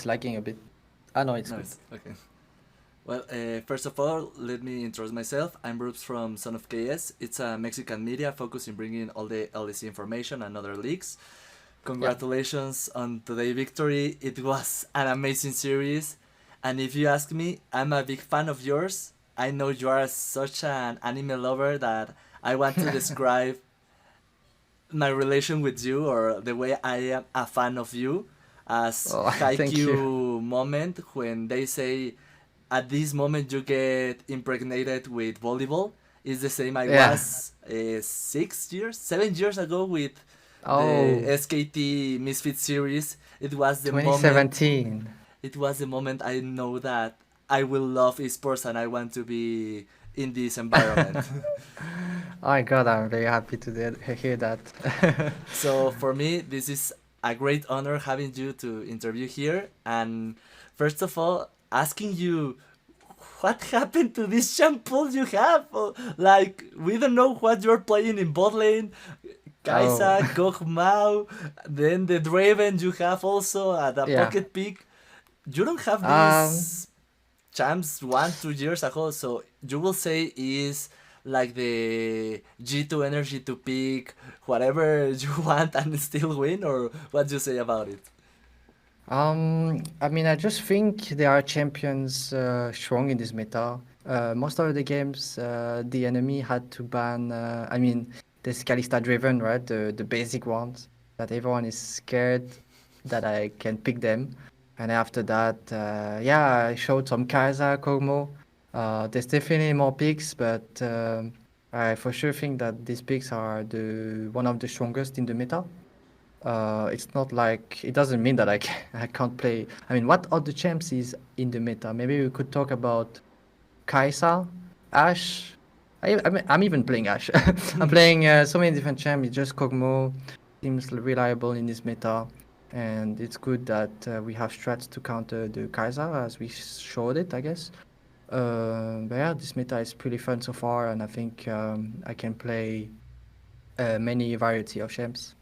it's lagging a bit. Ah, no, it's good. Nice. Okay. Well, first of all, let me introduce myself. I'm Ruuubs from Son of KS. It's a Mexican media focused in bringing all the LEC information and other leaks. Yeah. Congratulations on today's victory. It was an amazing series. And if you ask me, I'm a big fan of yours. I know you are such an anime lover that I want to describe my relation with you or the way I am a fan of you as Oh, thank you. Haikyuu moment when they say at this moment you get impregnated with volleyball is the same I Yeah. was 6 years, 7 years ago with the Oh, SKT Misfit series. It was the moment. 2017. It was the moment I know that I will love esports and I want to be in this environment. Oh my God, I'm very happy to hear that. So for me, this is a great honor having you to interview here. And first of all, asking you what happened to this shampoo you have? Like, we don't know what you're playing in bot lane. Oh, Kaisa, Kog'Maw, then the Draven you have also at a yeah. pocket pick. You don't have Um, these champs 1 2 years ago, so you will say is like the G2 energy to pick whatever you want and still win, or what do you say about it? I mean, I just think there are champions strong in this meta. Most of the games, the enemy had to ban. I mean, the Kalista driven, right? The basic ones that everyone is scared that I can pick them. And after that, yeah, I showed some Kai'Sa, Kog'Maw. There's definitely more picks, but I for sure think that these picks are the one of the strongest in the meta. It's not like it doesn't mean that I can't play. I mean, what other champs is in the meta? Maybe we could talk about Kaisa, Ash. I'm even playing Ash. I'm playing so many different champs. It's just Kog'Maw seems reliable in this meta, and it's good that we have strats to counter the Kaisa as we showed it, I guess. But yeah, this meta is pretty fun so far, and I think I can play many variety of champs.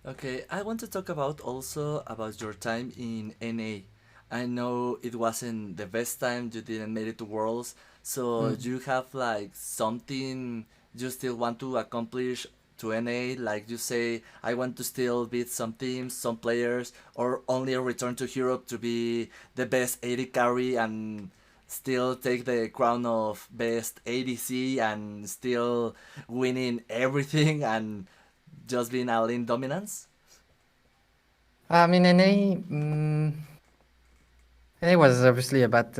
Okay, I want to talk about also about your time in NA. I know it wasn't the best time, you didn't make it to Worlds, so Mm. you have like something you still want to accomplish to NA, like you say, I want to still beat some teams, some players, or only return to Europe to be the best AD carry and still take the crown of best ADC and still winning everything and just being a lane dominance? I mean, NA was obviously a bad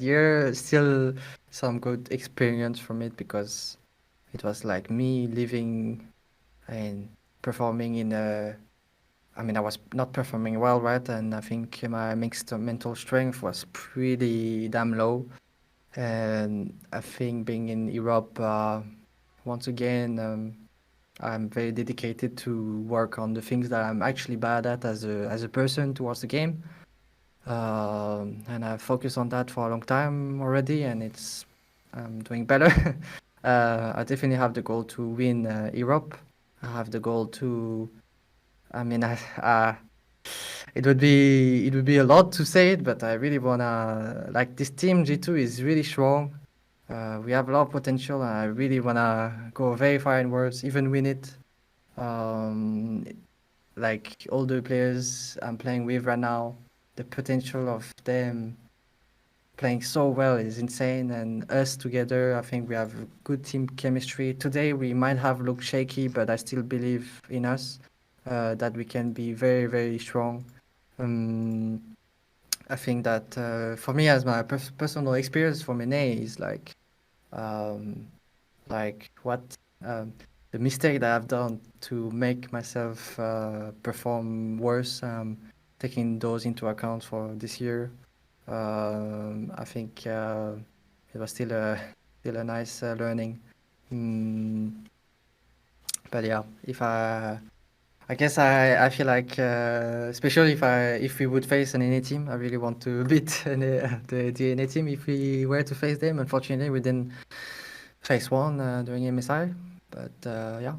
year. Still, some good experience from it because it was like me living and performing in a. I mean, I was not performing well, right? And I think my mixed mental strength was pretty damn low. And I think being in Europe, once again, I'm very dedicated to work on the things that I'm actually bad at as a person towards the game. And I've focused on that for a long time already, and I'm doing better. I definitely have the goal to win Europe. I have the goal to. I mean, it would be a lot to say it, but I really wanna like this team G2 is really strong. We have a lot of potential, and I really wanna go very far inwards, even win it. Um, like all the players I'm playing with right now, the potential of them playing so well is insane. And us together, I think we have good team chemistry. Today we might have looked shaky, but I still believe in us that we can be very, very strong. Um, I think that for me, as my personal experience from NA is um, like what um, the mistake that I've done to make myself perform worse, taking those into account for this year. I think it was still a nice learning. Mm, but yeah, if I guess I feel like especially if we would face an NA team, I really want to beat the NA team if we were to face them. Unfortunately, we didn't face one during MSI, but yeah.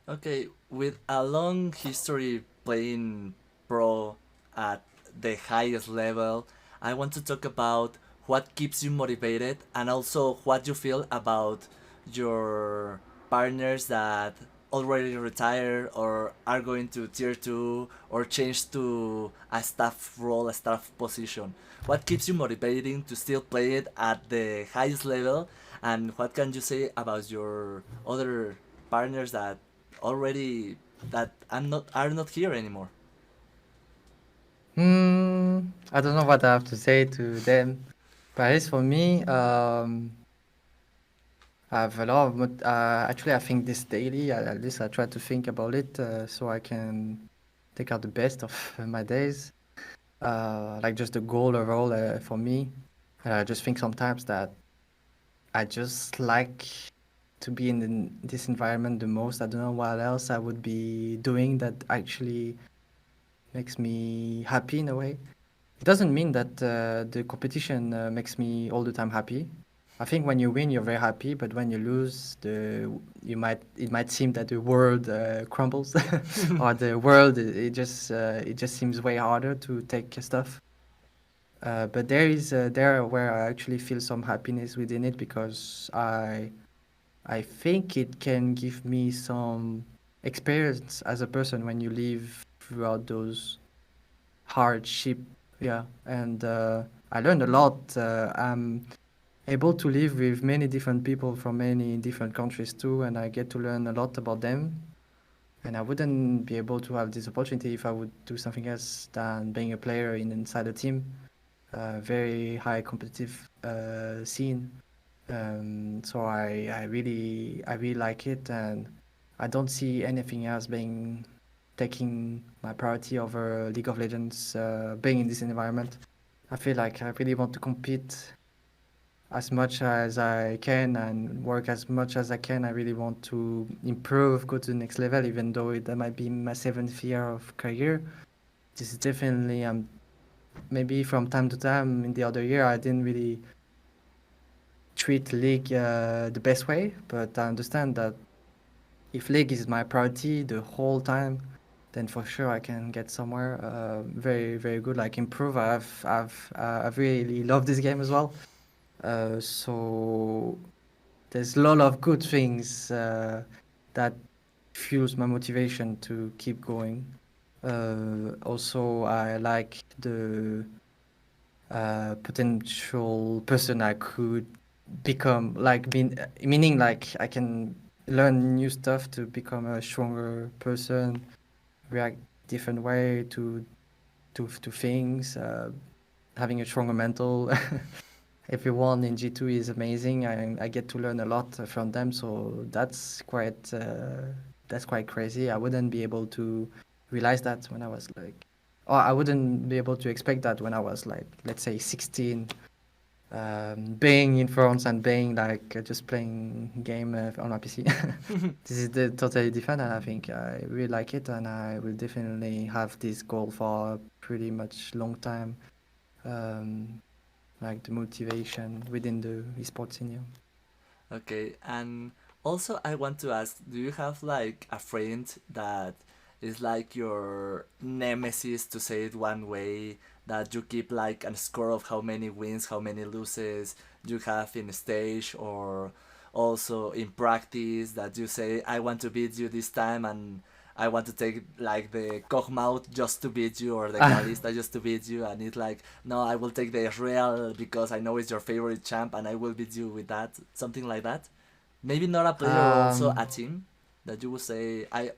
Okay, with a long history playing pro at the highest level. I want to talk about what keeps you motivated and also what you feel about your partners that already retired or are going to tier 2 or change to a staff role, a staff position. What keeps you motivating to still play it at the highest level, and what can you say about your other partners that already that are not here anymore? I don't know what I have to say to them, but as for me, I have a lot of actually, I think this daily. At least I try to think about it so I can take out the best of my days. Like just the goal overall for me. I just think sometimes that I just like to be in this environment the most. I don't know what else I would be doing that actually makes me happy in a way. It doesn't mean that the competition makes me all the time happy. I think when you win, you're very happy, but when you lose, it might seem that the world crumbles, or the world it just seems way harder to take stuff. But there where I actually feel some happiness within it because I think it can give me some experience as a person when you live throughout those hardship. Yeah, and I learned a lot. I'm able to live with many different people from many different countries too, and I get to learn a lot about them. And I wouldn't be able to have this opportunity if I would do something else than being a player inside a team. Very high competitive scene. So I really like it, and I don't see anything else being taking my priority over League of Legends. Being in this environment, I feel like I really want to compete as much as I can and work as much as I can. I really want to improve, go to the next level, even though that might be my seventh year of career. This is definitely maybe from time to time in the other year I didn't really treat League the best way, but I understand that if League is my priority the whole time, then for sure I can get somewhere very very good, like improve. I've really loved this game as well. So there's a lot of good things that fuels my motivation to keep going. Also, I like the potential person I could become, meaning like I can learn new stuff to become a stronger person, react different way to things, having a stronger mental. Everyone in G2 is amazing. I get to learn a lot from them, so that's quite crazy. I wouldn't be able to realize that when I was like, or I wouldn't be able to expect that when I was like, let's say 16, being in France and being like just playing game on my PC. This is totally different, and I think I really like it, and I will definitely have this goal for a pretty much long time. Um, like the motivation within the esports scene. Yeah. Okay, and also I want to ask, do you have like a friend that is like your nemesis, to say it one way, that you keep like a score of how many wins, how many losses you have in stage, or also in practice, that you say, I want to beat you this time and I want to take like the Kochmaut just to beat you, or the Kalista just to beat you, and it's like, no, I will take the Real because I know it's your favorite champ and I will beat you with that, something like that. Maybe not a player, or also Um, a team that you would say, I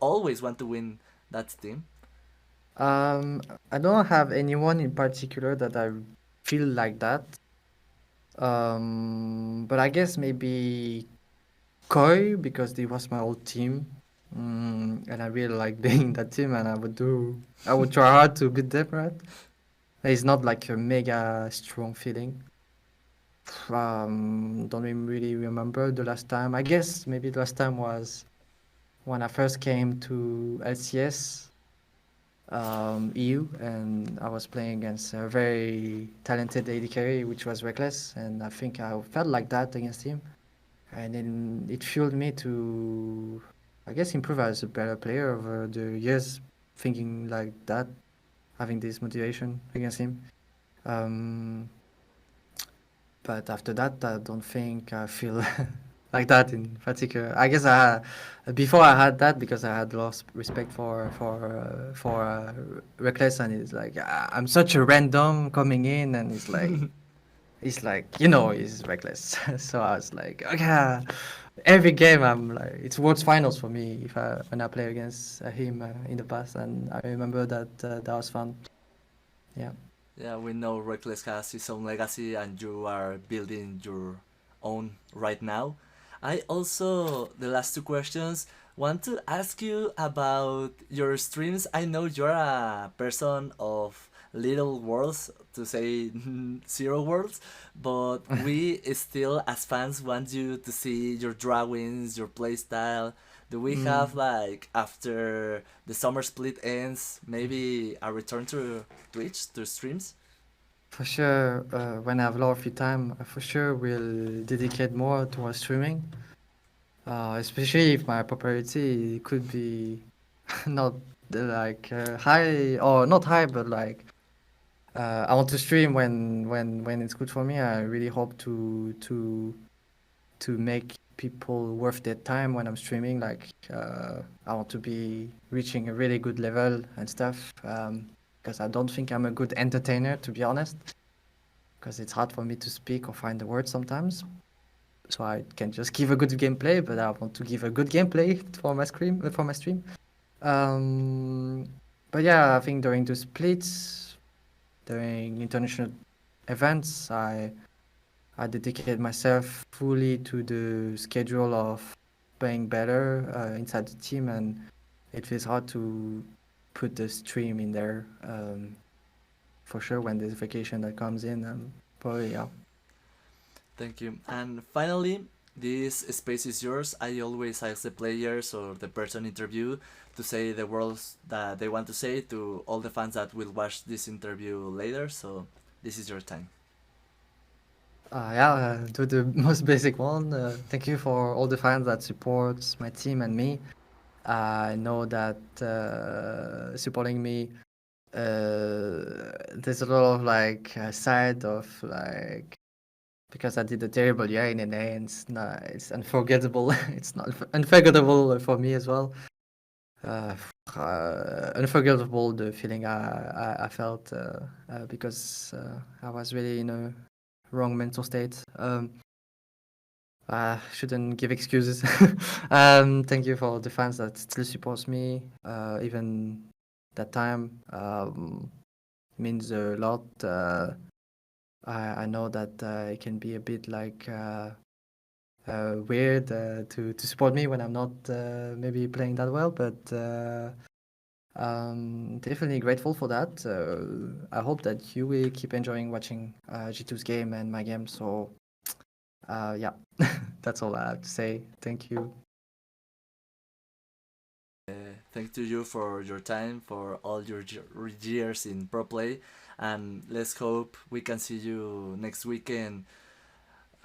always want to win that team. um, I don't have anyone in particular that I feel like that. But I guess maybe Koi because they was my old team. And I really like being in that team, and I would try hard to beat them, right? It's not like a mega strong feeling. Don't even really remember the last time. I guess maybe the last time was when I first came to LCS EU, and I was playing against a very talented AD carry, which was Reckless, and I think I felt like that against him, and then it fueled me to. I guess, improve as a better player over the years, thinking like that, having this motivation against him. Um, but after that, I don't think I feel like that in particular. I guess before I had that because I had lost respect for Reckless, and it's like I'm such a random coming in, and it's like he's Reckless. So I was like, okay, every game I'm like it's World Finals for me if when I play against him in the past, and I remember that that was fun. Yeah. Yeah, we know Reckless has his own legacy, and you are building your own right now. I also, the last two questions, want to ask you about your streams. I know you're a person of little worlds, to say zero worlds, but we still, as fans, want you to see your drawings, your playstyle. Do we Mm. have, like, after the summer split ends, maybe a return to Twitch, to streams? For sure, when I have a lot of free time, I for sure will dedicate more towards streaming. Especially if my popularity could be not like high or not high, but like I want to stream when it's good for me. I really hope to make people worth their time when I'm streaming. Like I want to be reaching a really good level and stuff. Because I don't think I'm a good entertainer, to be honest. Because it's hard for me to speak or find the words sometimes. So I can just give a good gameplay, but I want to give a good gameplay for my stream. Um, but yeah, I think during the splits, during international events, I dedicated myself fully to the schedule of playing better inside the team, and it feels hard to put the stream in there. For sure, when there's vacation that comes in, probably yeah. Thank you. And finally, this space is yours. I always ask the players or the person interviewed to say the words that they want to say to all the fans that will watch this interview later. So this is your time. Yeah, to the most basic one. Thank you for all the fans that supports my team and me. I know that supporting me, there's a lot of like side of like because I did a terrible year in NA and it's unforgettable. It's not unforgettable for me as well. Uh, Unforgettable the feeling I felt because I was really in a wrong mental state. I shouldn't give excuses. Thank you for the fans that still supports me, even that time. Means a lot. I know that it can be a bit like weird to support me when I'm not maybe playing that well, but definitely grateful for that. I hope that you will keep enjoying watching G2's game and my game. So yeah, that's all I have to say. Thank you. Thank to you for your time, for all your years in pro play, and let's hope we can see you next weekend.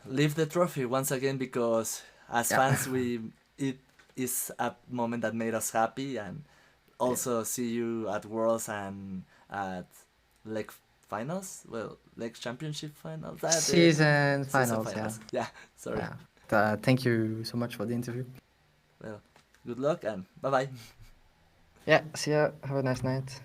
Lift the trophy once again, because as Yeah. fans we it is a moment that made us happy, and Yeah. also see you at Worlds and at leg finals. Well, leg championship finals. Season Season finals, yeah. finals. Yeah, sorry. Yeah. Thank you so much for the interview. Well, good luck and bye bye. Yeah, see ya. Have a nice night.